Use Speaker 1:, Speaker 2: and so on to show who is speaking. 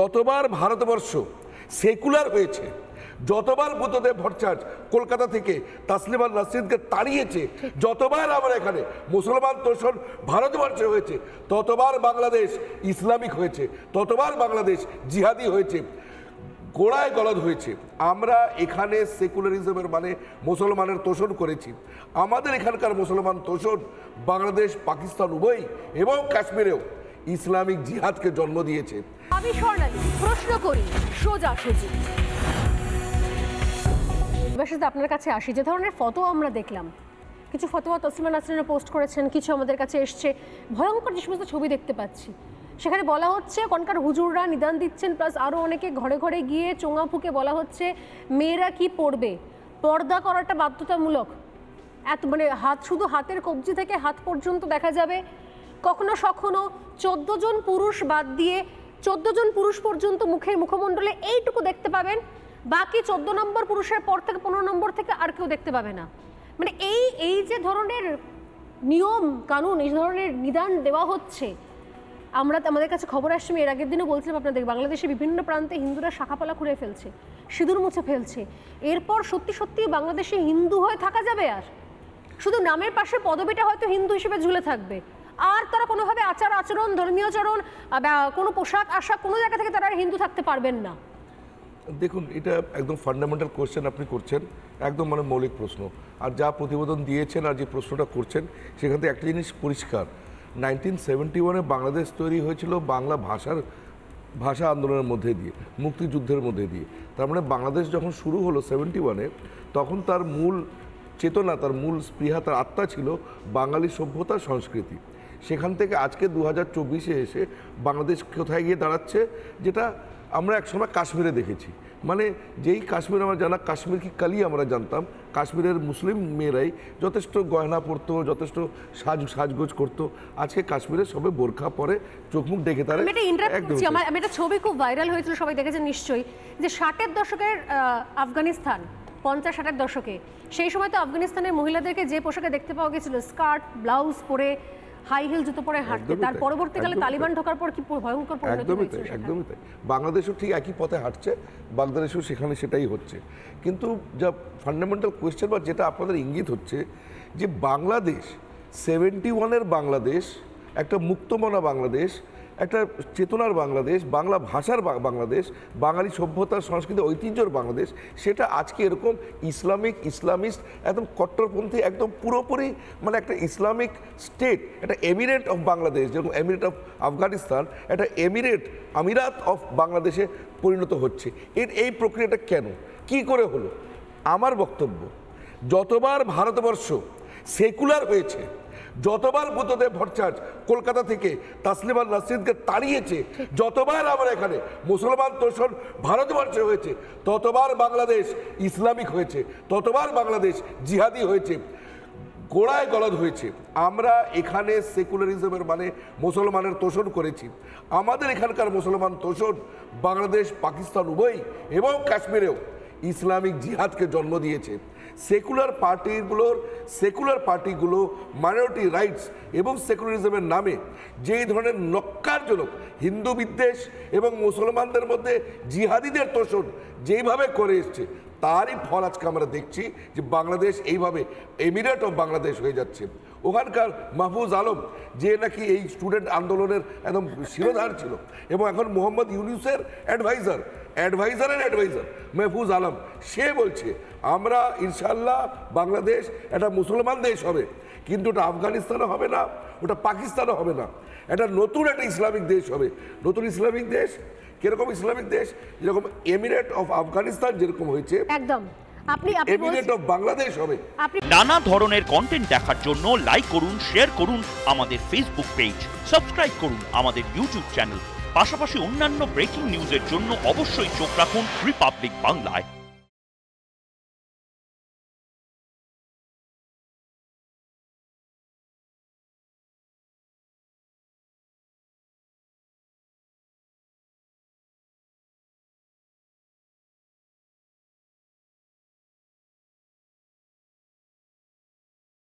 Speaker 1: যতবার ভারতবর্ষ সেকুলার হয়েছে, যতবার বুদ্ধদেব ভট্টাচার্য কলকাতা থেকে তাসলিমা নাসরিনকে তাড়িয়েছে, যতবার আমরা এখানে মুসলমান তোষণ ভারতবর্ষে হয়েছে, ততবার বাংলাদেশ ইসলামিক হয়েছে, ততবার বাংলাদেশ জিহাদি হয়েছে, গোড়ায় গলদ হয়েছে। আমরা এখানে সেকুলারিজমের মানে মুসলমানের তোষণ করেছি। আমাদের এখানকার মুসলমান তোষণ বাংলাদেশ, পাকিস্তান উভয় এবং কাশ্মীরেও ইসলামিক জিহাদকে জন্ম দিয়েছে।
Speaker 2: আমি স্বর্ণালী প্রশ্ন করি সোজাসুজি, আপনার কাছে আসি। যে ধরনের ফটো আমরা দেখলাম, কিছু ফটোয়া তাসলিমা নাসরিন পোস্ট করেছেন, কিছু আমাদের কাছে এসছে, ভয়ঙ্কর যে সমস্ত ছবি দেখতে পাচ্ছি, সেখানে বলা হচ্ছে কনকার হুজুররা নিদান দিচ্ছেন, প্লাস আরও অনেকে ঘরে ঘরে গিয়ে চোঙা ফুকে বলা হচ্ছে মেয়েরা কি পড়বে, পর্দা করাটা বাধ্যতামূলক। এত মানে হাত, শুধু হাতের কবজি থেকে হাত পর্যন্ত দেখা যাবে। কখনো সখনো 14 জন পুরুষ বাদ দিয়ে 14 জন পুরুষ পর্যন্ত মুখের মুখমণ্ডলে এইটুকু দেখতে পাবেন, বাকি 14 নম্বর পুরুষের পর থেকে 15 নম্বর থেকে আর কেউ দেখতে পাবে না। মানে এই যে ধরনের নিয়ম কানুন, এই ধরনের নিদান দেওয়া হচ্ছে, আমাদের কাছে খবর আসছে, আমি এর আগের দিনও বলছিলাম আপনাদের, বাংলাদেশের বিভিন্ন প্রান্তে হিন্দুরা শাখাপালা খুঁড়ে ফেলছে, সিঁদুর মুছে ফেলছে। এরপর সত্যি সত্যি বাংলাদেশে হিন্দু হয়ে থাকা যাবে? আর শুধু নামের পাশে পদবিটা হয়তো হিন্দু হিসেবে ঝুলে থাকবে, আর তারা কোনোভাবে আচার আচরণ, ধর্মীয় চরণ, কোনো পোশাক আশাক, কোনো জায়গা থেকে তারা হিন্দু থাকতে পারবেন না।
Speaker 1: দেখুন, এটা একদম ফান্ডামেন্টাল কোয়েশ্চেন আপনি করছেন, একদম মানে মৌলিক প্রশ্ন। আর যা প্রতিবেদন দিয়েছেন আর যে প্রশ্নটা করছেন, সেখান থেকে একটা জিনিস পরিষ্কার, 1971-এ বাংলাদেশ তৈরি হয়েছিল বাংলা ভাষা আন্দোলনের মধ্যে দিয়ে, মুক্তিযুদ্ধের মধ্যে দিয়ে। তার মানে বাংলাদেশ যখন শুরু হলো 71-এ, তখন তার মূল চেতনা, তার মূল স্পৃহা, তার আত্মা ছিল বাঙালি সভ্যতা, সংস্কৃতি। সেখান থেকে আজকে 2024-এ এসে বাংলাদেশ কোথায় গিয়ে দাঁড়াচ্ছে, যেটা আমরা একসময় কাশ্মীরে দেখেছি। মানে যেই কাশ্মীর আমরা জানা, কাশ্মীর কি কালি আমরা জানতাম, কাশ্মীরের মুসলিম মেয়েরাই যথেষ্ট গয়না পরতো, যথেষ্ট সাজগোজ করতো। আজকে কাশ্মীরে সবে বোরখা পরে, চোখ মুখ ডেকে তারা।
Speaker 2: আমি একটা ছবি খুব ভাইরাল হয়েছিল, সবাই দেখেছেন নিশ্চয়ই, যে 60-এর দশকের আফগানিস্তান, 50-60-এর দশকে, সেই সময় তো আফগানিস্তানের মহিলাদেরকে যে পোশাকে দেখতে পাওয়া গেছিল, স্কার্ট ব্লাউজ পরে, হাই হিল জুতো পরে হাঁটতে, তার পরবর্তীকালে তালিবান ঢোকার পর কি ভয়ঙ্কর পরিণতি হয়েছে।
Speaker 1: একদমই তাই। বাংলাদেশও ঠিক একই পথে হাঁটছে, বাংলাদেশেও সেখানে সেটাই হচ্ছে। কিন্তু যা ফান্ডামেন্টাল কোয়েশ্চেন বা যেটা আপনাদের ইঙ্গিত হচ্ছে, যে বাংলাদেশ 71-এর বাংলাদেশ, একটা মুক্তমনা বাংলাদেশ, একটা চেতনার বাংলাদেশ, বাংলা ভাষার বাংলাদেশ, বাঙালি সভ্যতার সংস্কৃতি ঐতিহ্যর বাংলাদেশ, সেটা আজকে এরকম ইসলামিস্ট, একদম কট্টরপন্থী, একদম পুরোপুরি মানে একটা ইসলামিক স্টেট, একটা এমিরেট অফ বাংলাদেশ, যেরকম এমিরেট অফ আফগানিস্তান, একটা আমিরাত অফ বাংলাদেশে পরিণত হচ্ছে। এই প্রক্রিয়াটা কেন, কি করে হলো? আমার বক্তব্য, যতবার ভারতবর্ষ সেকুলার হয়েছে, যতবার বুদ্ধদেব ভট্টাচার্য কলকাতা থেকে তাসলিমা নাসরিনকে তাড়িয়েছে, যতবার আমরা এখানে মুসলমান তোষণ ভারতবর্ষে হয়েছে, ততবার বাংলাদেশ ইসলামিক হয়েছে, ততবার বাংলাদেশ জিহাদি হয়েছে, গোড়ায় গলদ হয়েছে। আমরা এখানে সেকুলারিজমের মানে মুসলমানের তোষণ করেছি। আমাদের এখানকার মুসলমান তোষণ বাংলাদেশ, পাকিস্তান উভয় এবং কাশ্মীরেও ইসলামিক জিহাদকে জন্ম দিয়েছে। সেকুলার পার্টিগুলো মাইনরিটি রাইটস এবং সেকুলারিজমের নামে যেই ধরনের নক্কারজনক হিন্দু বিদ্বেষ এবং মুসলমানদের মধ্যে জিহাদিদের তোষণ যেইভাবে করে এসছে, তারই ফল আজকে আমরা দেখছি যে বাংলাদেশ এইভাবে এমিরেট অফ বাংলাদেশ হয়ে যাচ্ছে। ওখানকার মাহফুজ আলম, যে নাকি এই স্টুডেন্ট আন্দোলনের একদম শিরোধার ছিল, এবং এখন মোহাম্মদ ইউনূসের অ্যাডভাইজার মাহফুজ আলম, সে বলছে আমরা ইনশাল্লাহ বাংলাদেশ একটা মুসলমান দেশ হবে, কিন্তু ওটা আফগানিস্তানও হবে না, ওটা পাকিস্তানও হবে না, এটা নতুন একটা ইসলামিক দেশ হবে। নতুন ইসলামিক দেশ কিরকম? ইসলামিক দেশ যেরকম এমিরেট অফ আফগানিস্তান যেরকম হয়েছে, একদম এমিরেট অফ বাংলাদেশ হবে।
Speaker 3: নানা ধরনের কন্টেন্ট দেখার জন্য লাইক করুন, শেয়ার করুন আমাদের ফেসবুক পেজ, সাবস্ক্রাইব করুন আমাদের ইউটিউব চ্যানেল। পাশাপাশি অন্যান্য ব্রেকিং নিউজের জন্য অবশ্যই চোখ রাখুন রিপাবলিক বাংলায়।